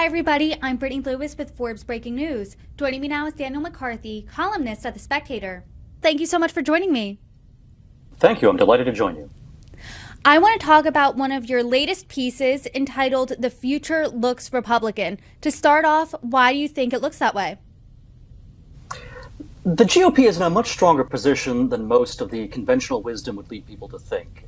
everybody, I'm Brittany Lewis with Forbes Breaking News. Joining me now is Daniel McCarthy, columnist at the Spectator. Thank you so much for joining me. Thank you. I'm delighted to join you. I want to talk about one of your latest pieces entitled "The Future Looks Republican." To start off, why do you think it looks that way? The GOP is in a much stronger position than most of the conventional wisdom would lead people to think.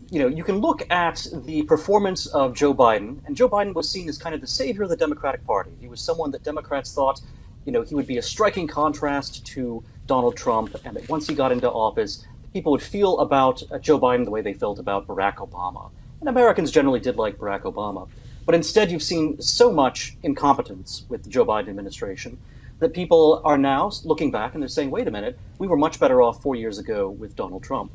You can look at the performance of Joe Biden, and Joe Biden was seen as kind of the savior of the Democratic Party. He was someone that Democrats thought, he would be a striking contrast to Donald Trump, and that once he got into office, people would feel about Joe Biden the way they felt about Barack Obama. And Americans generally did like Barack Obama. But instead, you've seen so much incompetence with the Joe Biden administration that people are now looking back and they're saying, wait a minute, we were much better off 4 years ago with Donald Trump.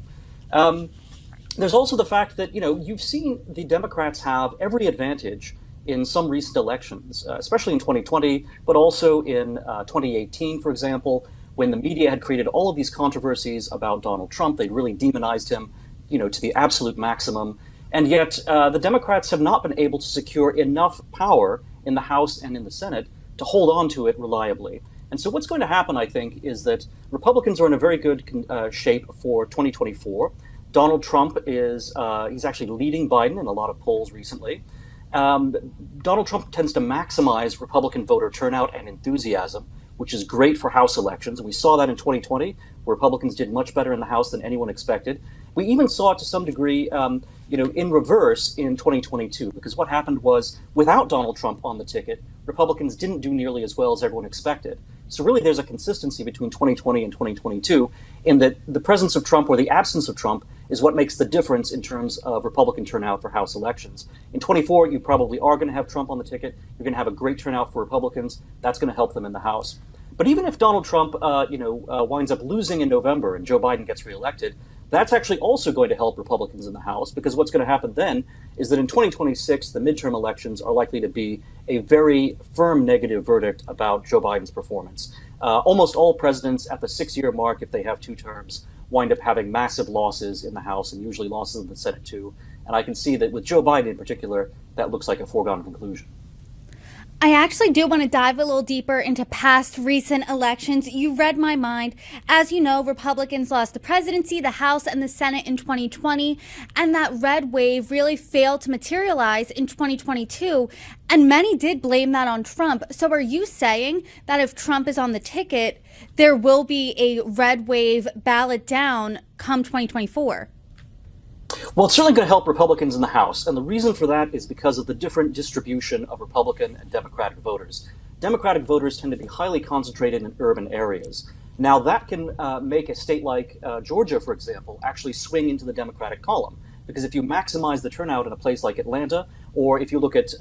There's also the fact that, you've seen the Democrats have every advantage in some recent elections, especially in 2020, but also in 2018, for example, when the media had created all of these controversies about Donald Trump. They'd really demonized him, to the absolute maximum. And yet the Democrats have not been able to secure enough power in the House and in the Senate to hold on to it reliably. And so what's going to happen, I think, is that Republicans are in a very good shape for 2024. Donald Trump he's actually leading Biden in a lot of polls recently. Donald Trump tends to maximize Republican voter turnout and enthusiasm, which is great for House elections. And we saw that in 2020, where Republicans did much better in the House than anyone expected. We even saw it to some degree, in reverse in 2022, because what happened was, without Donald Trump on the ticket, Republicans didn't do nearly as well as everyone expected. So really, there's a consistency between 2020 and 2022 in that the presence of Trump or the absence of Trump is what makes the difference in terms of Republican turnout for House elections. In 24, you probably are going to have Trump on the ticket. You're going to have a great turnout for Republicans. That's going to help them in the House. But even if Donald Trump, winds up losing in November and Joe Biden gets reelected, that's actually also going to help Republicans in the House, because what's going to happen then is that in 2026, the midterm elections are likely to be a very firm negative verdict about Joe Biden's performance. Almost all presidents at the 6-year mark, if they have 2 terms, wind up having massive losses in the House and usually losses in the Senate too. And I can see that with Joe Biden in particular, that looks like a foregone conclusion. I actually do want to dive a little deeper into past recent elections. You read my mind. As you know, Republicans lost the presidency, the House, and the Senate in 2020, and that red wave really failed to materialize in 2022, and many did blame that on Trump. So are you saying that if Trump is on the ticket, there will be a red wave ballot down come 2024? Well, it's certainly going to help Republicans in the House, and the reason for that is because of the different distribution of Republican and Democratic voters. Democratic voters tend to be highly concentrated in urban areas. Now, that can make a state like Georgia, for example, actually swing into the Democratic column, because if you maximize the turnout in a place like Atlanta, or if you look at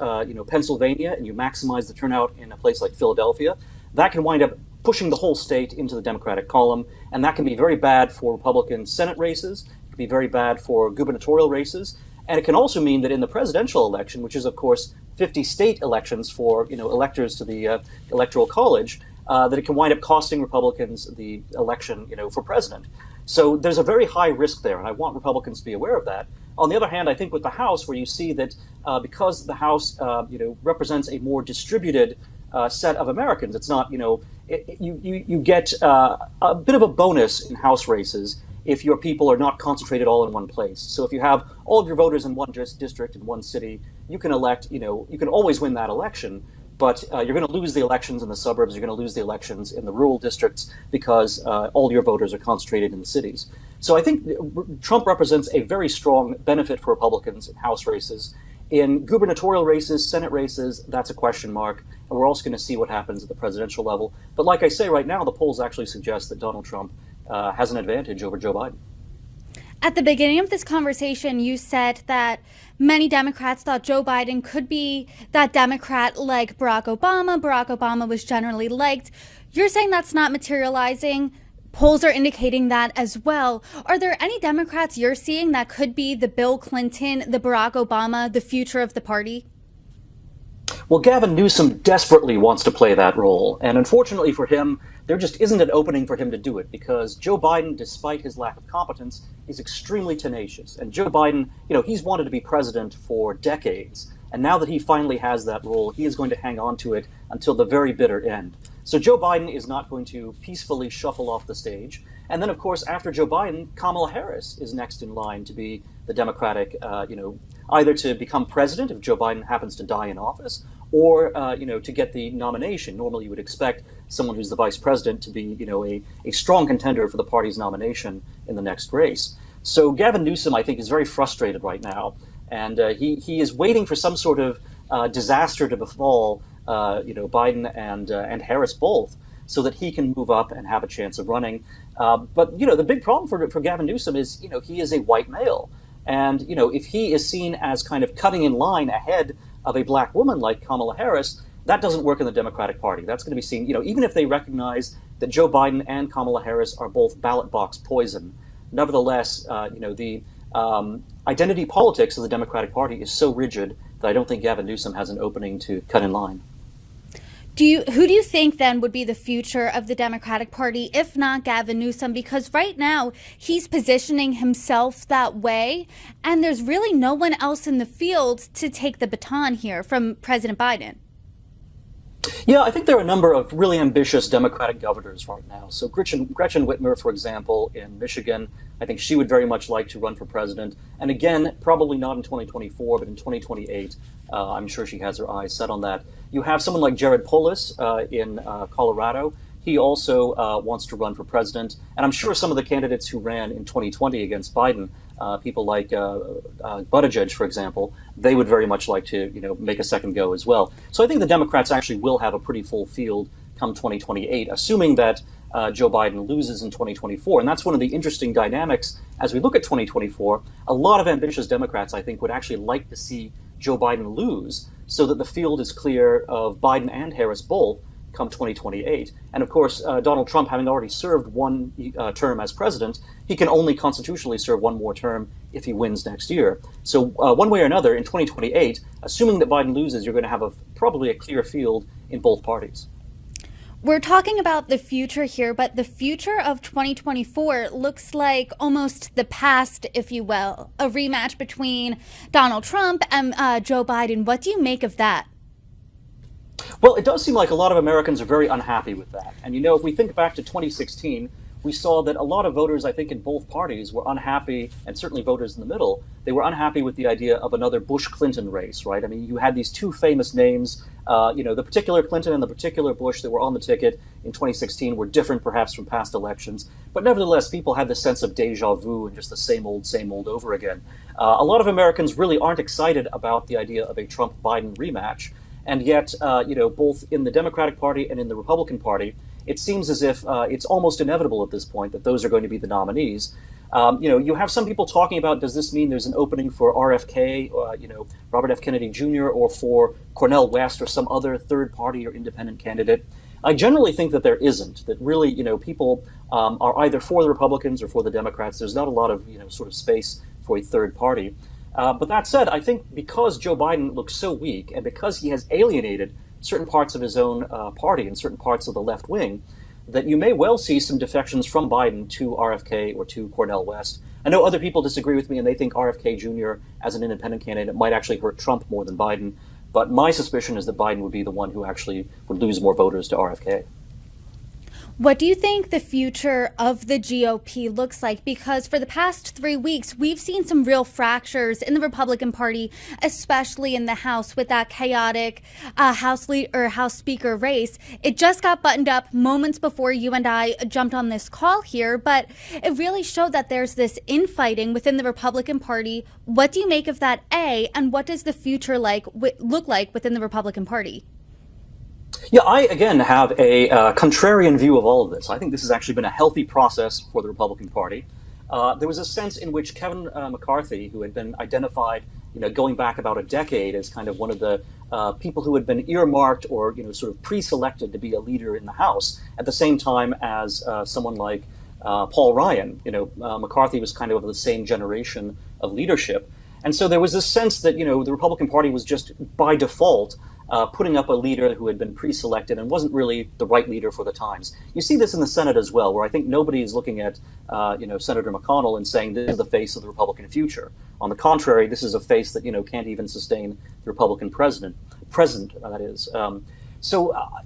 Pennsylvania and you maximize the turnout in a place like Philadelphia, that can wind up pushing the whole state into the Democratic column, and that can be very bad for Republican Senate races. It can be very bad for gubernatorial races, and it can also mean that in the presidential election, which is of course 50 state elections for electors to the Electoral College, that it can wind up costing Republicans the election for president. So there's a very high risk there, and I want Republicans to be aware of that. On the other hand, I think with the House, where you see that because the House represents a more distributed set of Americans, it's not you get a bit of a bonus in House races if your people are not concentrated all in one place. So if you have all of your voters in one district in one city, you can elect, you can always win that election, but you're going to lose the elections in the suburbs, you're going to lose the elections in the rural districts because all your voters are concentrated in the cities. So I think Trump represents a very strong benefit for Republicans in House races. In gubernatorial races, Senate races, that's a question mark, and we're also going to see what happens at the presidential level. But like I say, right now, the polls actually suggest that Donald Trump has an advantage over Joe Biden. At the beginning of this conversation, you said that many Democrats thought Joe Biden could be that Democrat like Barack Obama. Barack Obama was generally liked. You're saying that's not materializing. Polls are indicating that as well. Are there any Democrats you're seeing that could be the Bill Clinton, the Barack Obama, the future of the party? Well, Gavin Newsom desperately wants to play that role. And unfortunately for him, there just isn't an opening for him to do it because Joe Biden, despite his lack of competence, is extremely tenacious. And Joe Biden, he's wanted to be president for decades. And now that he finally has that role, he is going to hang on to it until the very bitter end. So Joe Biden is not going to peacefully shuffle off the stage. And then, of course, after Joe Biden, Kamala Harris is next in line to be the Democratic, either to become president if Joe Biden happens to die in office, or to get the nomination. Normally, you would expect someone who's the vice president to be, a strong contender for the party's nomination in the next race. So Gavin Newsom, I think, is very frustrated right now, and he is waiting for some sort of disaster to befall, Biden and Harris both, so that he can move up and have a chance of running. But the big problem for Gavin Newsom is, he is a white male. And, if he is seen as kind of cutting in line ahead of a black woman like Kamala Harris, that doesn't work in the Democratic Party. That's going to be seen, even if they recognize that Joe Biden and Kamala Harris are both ballot box poison. Nevertheless, the identity politics of the Democratic Party is so rigid that I don't think Gavin Newsom has an opening to cut in line. Who do you think then would be the future of the Democratic Party, if not Gavin Newsom? Because right now he's positioning himself that way, and there's really no one else in the field to take the baton here from President Biden. Yeah, I think there are a number of really ambitious Democratic governors right now. So Gretchen Whitmer, for example, in Michigan, I think she would very much like to run for president. And again, probably not in 2024, but in 2028, I'm sure she has her eyes set on that. You have someone like Jared Polis in Colorado. He also wants to run for president. And I'm sure some of the candidates who ran in 2020 against Biden, people like Buttigieg, for example, they would very much like to, make a second go as well. So I think the Democrats actually will have a pretty full field come 2028, assuming that Joe Biden loses in 2024. And that's one of the interesting dynamics as we look at 2024. A lot of ambitious Democrats, I think, would actually like to see Joe Biden lose so that the field is clear of Biden and Harris both come 2028. And of course, Donald Trump, having already served one term as president, he can only constitutionally serve one more term if he wins next year. So one way or another, in 2028, assuming that Biden loses, you're going to have probably a clear field in both parties. We're talking about the future here, but the future of 2024 looks like almost the past, if you will, a rematch between Donald Trump and Joe Biden. What do you make of that? Well, it does seem like a lot of Americans are very unhappy with that. And, if we think back to 2016, we saw that a lot of voters, I think, in both parties were unhappy, and certainly voters in the middle, they were unhappy with the idea of another Bush-Clinton race, right? I mean, you had these two famous names, the particular Clinton and the particular Bush that were on the ticket in 2016 were different perhaps from past elections. But nevertheless, people had this sense of deja vu and just the same old over again. A lot of Americans really aren't excited about the idea of a Trump-Biden rematch. And yet, both in the Democratic Party and in the Republican Party, it seems as if it's almost inevitable at this point that those are going to be the nominees. You have some people talking about, does this mean there's an opening for RFK, Robert F. Kennedy Jr., or for Cornel West or some other third party or independent candidate? I generally think that there isn't, that really, people are either for the Republicans or for the Democrats. There's not a lot of, sort of space for a third party. But that said, I think because Joe Biden looks so weak and because he has alienated certain parts of his own party and certain parts of the left wing, that you may well see some defections from Biden to RFK or to Cornel West. I know other people disagree with me and they think RFK Jr. as an independent candidate might actually hurt Trump more than Biden. But my suspicion is that Biden would be the one who actually would lose more voters to RFK. What do you think the future of the GOP looks like? Because for the past 3 weeks, we've seen some real fractures in the Republican Party, especially in the House with that chaotic House Speaker race. It just got buttoned up moments before you and I jumped on this call here, but it really showed that there's this infighting within the Republican Party. What do you make of that, A, and what does the future look like within the Republican Party? Yeah, I, again, have a contrarian view of all of this. I think this has actually been a healthy process for the Republican Party. There was a sense in which Kevin McCarthy, who had been identified, going back about a decade as kind of one of the people who had been earmarked or, sort of pre-selected to be a leader in the House, at the same time as someone like Paul Ryan. McCarthy was kind of the same generation of leadership. And so there was this sense that, the Republican Party was just by default putting up a leader who had been pre-selected and wasn't really the right leader for the times. You see this in the Senate as well, where I think nobody is looking at Senator McConnell and saying this is the face of the Republican future. On the contrary, this is a face that can't even sustain the Republican president. That is.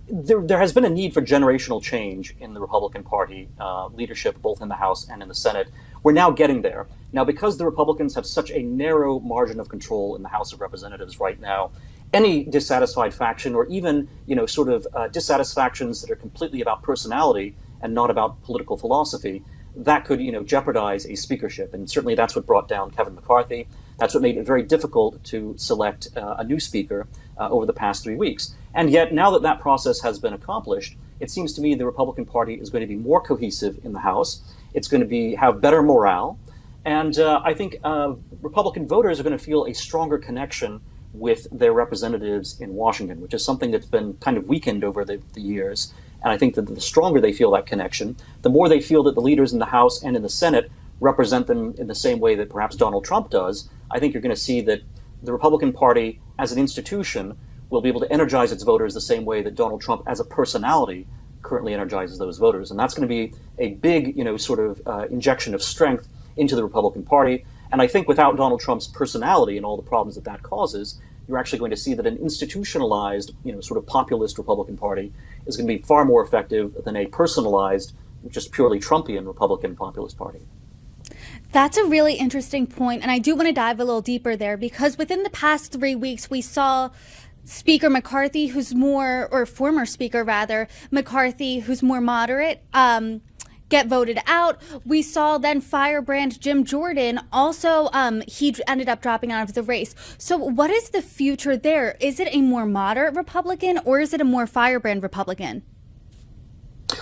There has been a need for generational change in the Republican Party leadership, both in the House and in the Senate. We're now getting there. Now, because the Republicans have such a narrow margin of control in the House of Representatives right now, any dissatisfied faction, or even dissatisfactions that are completely about personality and not about political philosophy, that could jeopardize a speakership. And certainly that's what brought down Kevin McCarthy. That's what made it very difficult to select a new speaker over the past 3 weeks. And yet, now that that process has been accomplished, it seems to me the Republican Party is going to be more cohesive in the House. It's going to have better morale. And I think Republican voters are going to feel a stronger connection with their representatives in Washington, which is something that's been kind of weakened over the years. And I think that the stronger they feel that connection, the more they feel that the leaders in the House and in the Senate represent them in the same way that perhaps Donald Trump does. I think you're going to see that the Republican Party as an institution will be able to energize its voters the same way that Donald Trump as a personality currently energizes those voters. And that's going to be a big, injection of strength into the Republican Party. And I think without Donald Trump's personality and all the problems that causes, you're actually going to see that an institutionalized, populist Republican Party is going to be far more effective than a personalized, just purely Trumpian Republican populist party. That's a really interesting point, and I do want to dive a little deeper there, because within the past 3 weeks, we saw Speaker McCarthy, former Speaker rather, McCarthy, who's more moderate, get voted out. We saw then firebrand Jim Jordan also, he ended up dropping out of the race. So what is the future there? Is it a more moderate Republican, or is it a more firebrand Republican?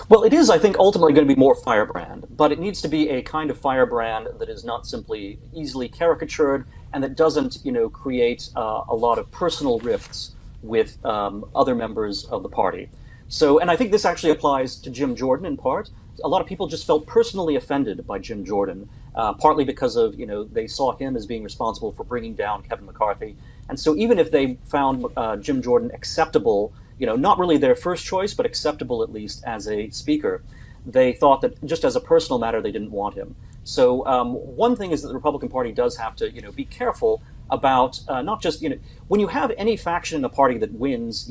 Well, it is, I think, ultimately going to be more firebrand, but it needs to be a kind of firebrand that is not simply easily caricatured and that doesn't, create a lot of personal rifts with other members of the party. So, and I think this actually applies to Jim Jordan in part. A lot of people just felt personally offended by Jim Jordan, partly because of, they saw him as being responsible for bringing down Kevin McCarthy. And so even if they found Jim Jordan acceptable, not really their first choice, but acceptable at least as a speaker, they thought that just as a personal matter, they didn't want him. So one thing is that the Republican Party does have to, be careful about not just, when you have any faction in the party that wins,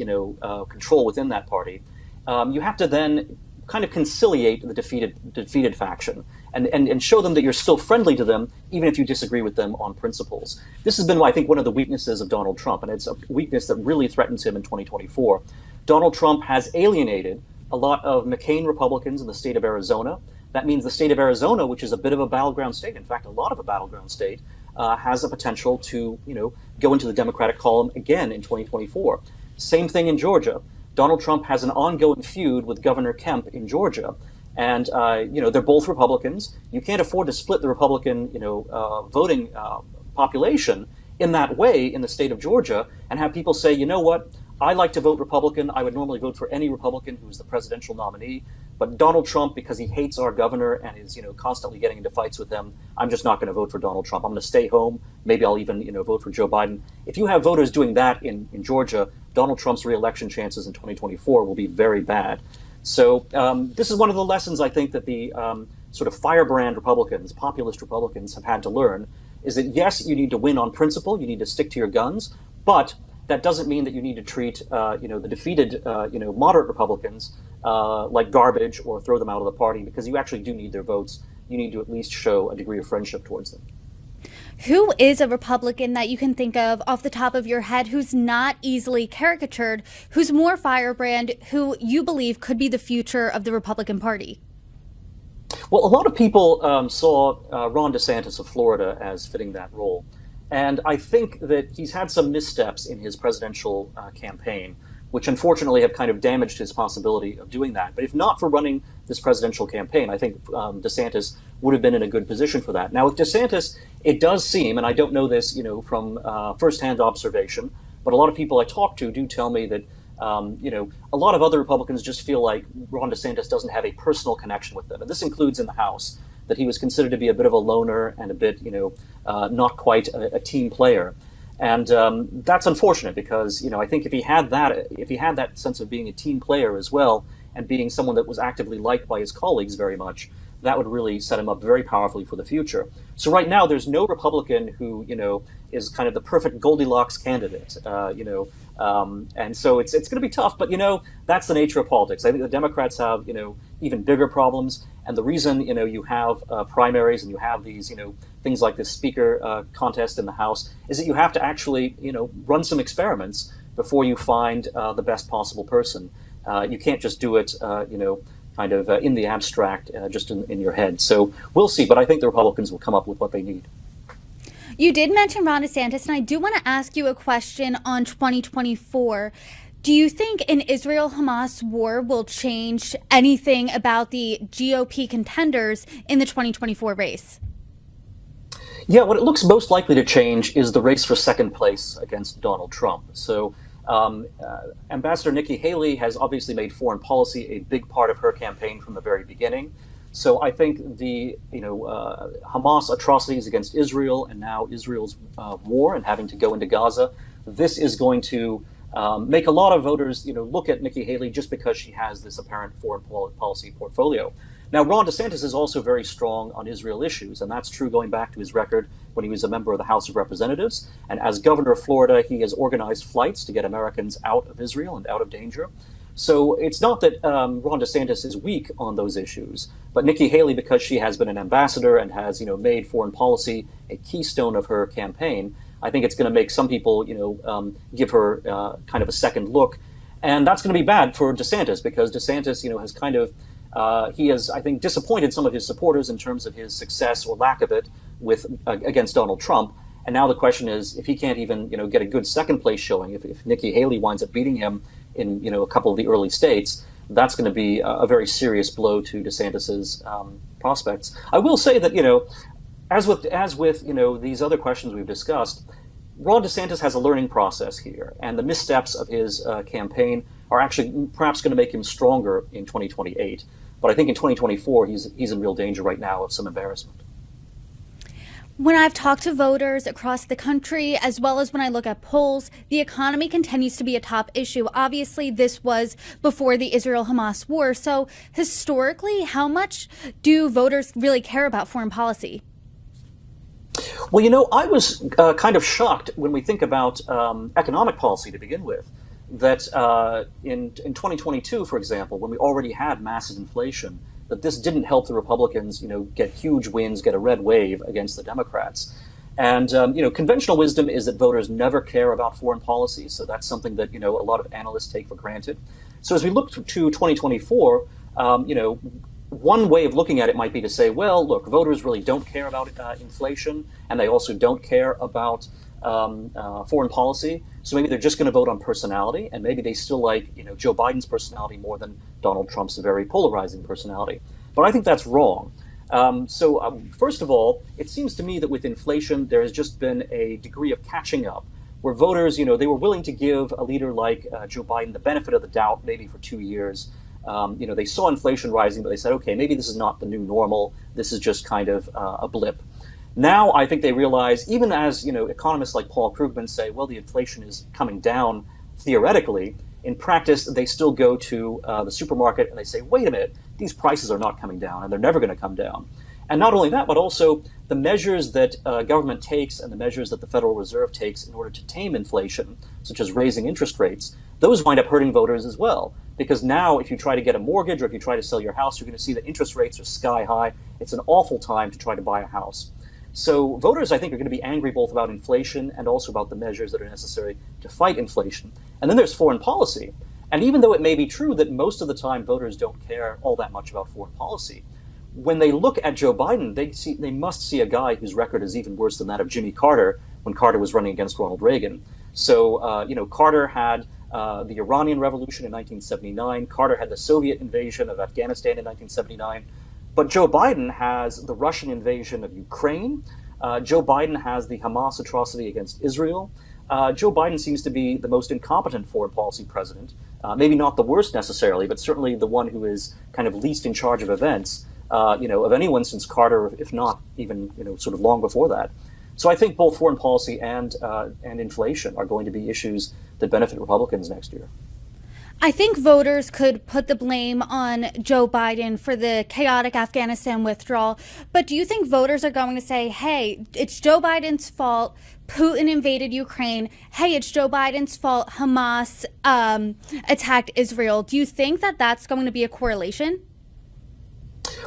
control within that party, you have to then kind of conciliate the defeated faction and show them that you're still friendly to them, even if you disagree with them on principles. This has been, I think, one of the weaknesses of Donald Trump, and it's a weakness that really threatens him in 2024. Donald Trump has alienated a lot of McCain Republicans in the state of Arizona. That means the state of Arizona, which is a bit of a battleground state, in fact, a lot of a battleground state, has a potential to, go into the Democratic column again in 2024. Same thing in Georgia. Donald Trump has an ongoing feud with Governor Kemp in Georgia. And, they're both Republicans. You can't afford to split the Republican, voting population in that way in the state of Georgia and have people say, you know what, I like to vote Republican. I would normally vote for any Republican who's the presidential nominee. But Donald Trump, because he hates our governor and is, constantly getting into fights with them, I'm just not going to vote for Donald Trump. I'm going to stay home. Maybe I'll even, vote for Joe Biden. If you have voters doing that in Georgia, Donald Trump's reelection chances in 2024 will be very bad. So this is one of the lessons I think that the sort of firebrand Republicans, populist Republicans have had to learn, is that yes, you need to win on principle, you need to stick to your guns, but that doesn't mean that you need to treat the defeated moderate Republicans like garbage or throw them out of the party, because you actually do need their votes. You need to at least show a degree of friendship towards them. Who is a Republican that you can think of off the top of your head who's not easily caricatured, who's more firebrand, who you believe could be the future of the Republican Party? Well, a lot of people saw Ron DeSantis of Florida as fitting that role. And I think that he's had some missteps in his presidential campaign, which unfortunately have kind of damaged his possibility of doing that. But if not for running this presidential campaign, I think DeSantis would have been in a good position for that. Now, with DeSantis, it does seem, and I don't know this, from firsthand observation, but a lot of people I talk to do tell me that, a lot of other Republicans just feel like Ron DeSantis doesn't have a personal connection with them. And this includes in the House, that he was considered to be a bit of a loner and a bit, not quite a team player. And that's unfortunate because, I think if he had that sense of being a team player as well, and being someone that was actively liked by his colleagues very much, that would really set him up very powerfully for the future. So right now, there's no Republican who, is kind of the perfect Goldilocks candidate, and so it's going to be tough. But that's the nature of politics. I think the Democrats have even bigger problems, and the reason you have primaries and you have these things like this speaker contest in the House is that you have to actually run some experiments before you find the best possible person. You can't just do it, kind of in the abstract, just in your head. So we'll see. But I think the Republicans will come up with what they need. You did mention Ron DeSantis, and I do want to ask you a question on 2024. Do you think an Israel-Hamas war will change anything about the GOP contenders in the 2024 race? Yeah, what it looks most likely to change is the race for second place against Donald Trump. So Ambassador Nikki Haley has obviously made foreign policy a big part of her campaign from the very beginning. So I think the Hamas atrocities against Israel and now Israel's war and having to go into Gaza, this is going to make a lot of voters look at Nikki Haley just because she has this apparent foreign policy portfolio. Now, Ron DeSantis is also very strong on Israel issues, and that's true going back to his record when he was a member of the House of Representatives. And as governor of Florida, he has organized flights to get Americans out of Israel and out of danger. So it's not that Ron DeSantis is weak on those issues, but Nikki Haley, because she has been an ambassador and has made foreign policy a keystone of her campaign, I think it's going to make some people give her kind of a second look, and that's going to be bad for DeSantis because DeSantis has kind of he has, I think, disappointed some of his supporters in terms of his success or lack of it with against Donald Trump. And now the question is, if he can't even get a good second place showing, if Nikki Haley winds up beating him in a couple of the early states, that's going to be a very serious blow to DeSantis's prospects. I will say that as with these other questions we've discussed, Ron DeSantis has a learning process here, and the missteps of his campaign are actually perhaps going to make him stronger in 2028. But I think in 2024, he's in real danger right now of some embarrassment. When I've talked to voters across the country, as well as when I look at polls, the economy continues to be a top issue. Obviously, this was before the Israel-Hamas war. So historically, how much do voters really care about foreign policy? Well, I was kind of shocked when we think about economic policy to begin with, that in 2022, for example, when we already had massive inflation, that this didn't help the Republicans, get huge wins, get a red wave against the Democrats. And, conventional wisdom is that voters never care about foreign policy. So that's something that, a lot of analysts take for granted. So as we look to 2024, one way of looking at it might be to say, well, look, voters really don't care about inflation, and they also don't care about foreign policy. So maybe they're just going to vote on personality, and maybe they still like Joe Biden's personality more than Donald Trump's very polarizing personality. But I think that's wrong. First of all, it seems to me that with inflation, there has just been a degree of catching up, where voters, they were willing to give a leader like Joe Biden the benefit of the doubt, maybe for 2 years. They saw inflation rising, but they said, okay, maybe this is not the new normal. This is just kind of a blip. Now, I think they realize, even as economists like Paul Krugman say, well, the inflation is coming down theoretically. In practice, they still go to the supermarket and they say, wait a minute, these prices are not coming down, and they're never going to come down. And not only that, but also the measures that government takes and the measures that the Federal Reserve takes in order to tame inflation, such as raising interest rates, those wind up hurting voters as well. Because now, if you try to get a mortgage or if you try to sell your house, you're going to see that interest rates are sky high. It's an awful time to try to buy a house. So voters, I think, are going to be angry both about inflation and also about the measures that are necessary to fight inflation. And then there's foreign policy. And even though it may be true that most of the time voters don't care all that much about foreign policy, when they look at Joe Biden, they must see a guy whose record is even worse than that of Jimmy Carter when Carter was running against Ronald Reagan. So, Carter had the Iranian Revolution in 1979. Carter had the Soviet invasion of Afghanistan in 1979. But Joe Biden has the Russian invasion of Ukraine. Joe Biden has the Hamas atrocity against Israel. Joe Biden seems to be the most incompetent foreign policy president. Maybe not the worst necessarily, but certainly the one who is kind of least in charge of events, of anyone since Carter, if not even, sort of long before that. So I think both foreign policy and inflation are going to be issues that benefit Republicans next year. I think voters could put the blame on Joe Biden for the chaotic Afghanistan withdrawal. But do you think voters are going to say, hey, it's Joe Biden's fault Putin invaded Ukraine? Hey, it's Joe Biden's fault Hamas attacked Israel? Do you think that that's going to be a correlation?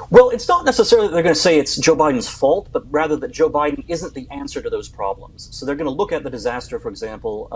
Well, it's not necessarily that they're going to say it's Joe Biden's fault, but rather that Joe Biden isn't the answer to those problems. So they're going to look at the disaster, for example,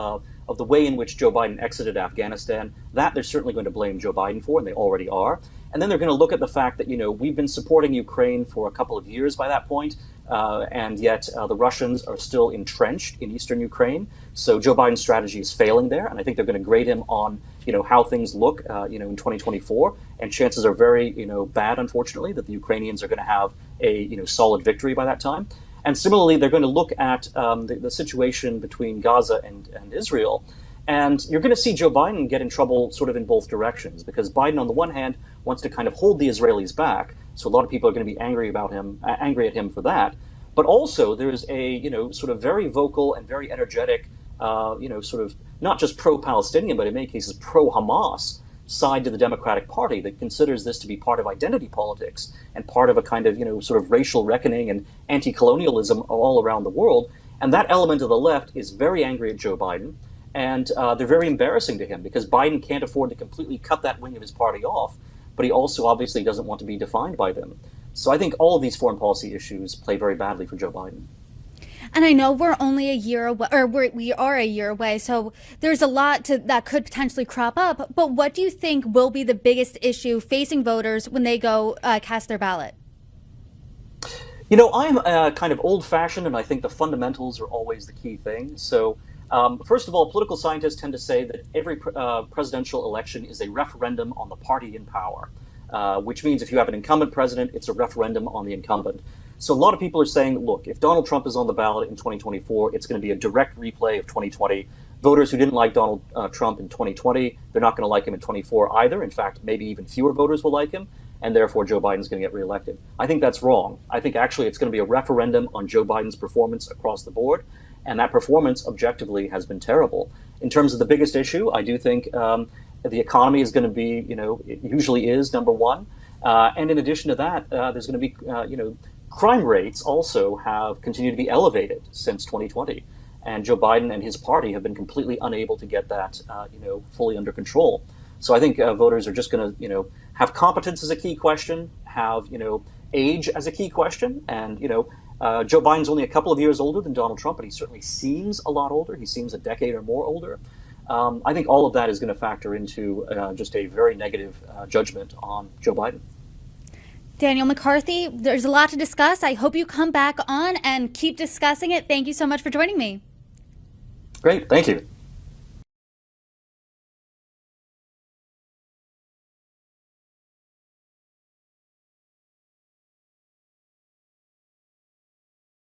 of the way in which Joe Biden exited Afghanistan. That they're certainly going to blame Joe Biden for, and they already are. And then they're going to look at the fact that, we've been supporting Ukraine for a couple of years by that point, and yet the Russians are still entrenched in eastern Ukraine. So Joe Biden's strategy is failing there, and I think they're going to grade him on, how things look, in 2024. And chances are very, bad, unfortunately, that the Ukrainians are going to have a, solid victory by that time. And similarly, they're going to look at the situation between Gaza and Israel. And you're going to see Joe Biden get in trouble sort of in both directions, because Biden, on the one hand, wants to kind of hold the Israelis back. So a lot of people are going to be angry at him for that. But also there's a, sort of very vocal and very energetic, sort of not just pro-Palestinian, but in many cases pro-Hamas side to the Democratic Party that considers this to be part of identity politics and part of a kind of, sort of racial reckoning and anti-colonialism all around the world. And that element of the left is very angry at Joe Biden. And they're very embarrassing to him because Biden can't afford to completely cut that wing of his party off, but he also obviously doesn't want to be defined by them. So I think all of these foreign policy issues play very badly for Joe Biden. And I know we're only a year away, or we are a year away, so there's a lot that could potentially crop up. But what do you think will be the biggest issue facing voters when they go cast their ballot? I'm kind of old-fashioned, and I think the fundamentals are always the key thing. So first of all, political scientists tend to say that every presidential election is a referendum on the party in power, which means if you have an incumbent president, it's a referendum on the incumbent. So a lot of people are saying, look, if Donald Trump is on the ballot in 2024, it's going to be a direct replay of 2020. Voters who didn't like Donald Trump in 2020, they're not going to like him in 24 either. In fact, maybe even fewer voters will like him, and therefore Joe Biden's going to get reelected. I think that's wrong. I think actually it's going to be a referendum on Joe Biden's performance across the board. And that performance, objectively, has been terrible. In terms of the biggest issue, I do think the economy is going to be, it usually is number one. And in addition to that, there's going to be, crime rates also have continued to be elevated since 2020. And Joe Biden and his party have been completely unable to get that, fully under control. So I think voters are just going to, have competence as a key question, have, age as a key question, and, Joe Biden's only a couple of years older than Donald Trump, but he certainly seems a lot older. He seems a decade or more older. I think all of that is going to factor into just a very negative judgment on Joe Biden. Daniel McCarthy, there's a lot to discuss. I hope you come back on and keep discussing it. Thank you so much for joining me. Great. Thank you.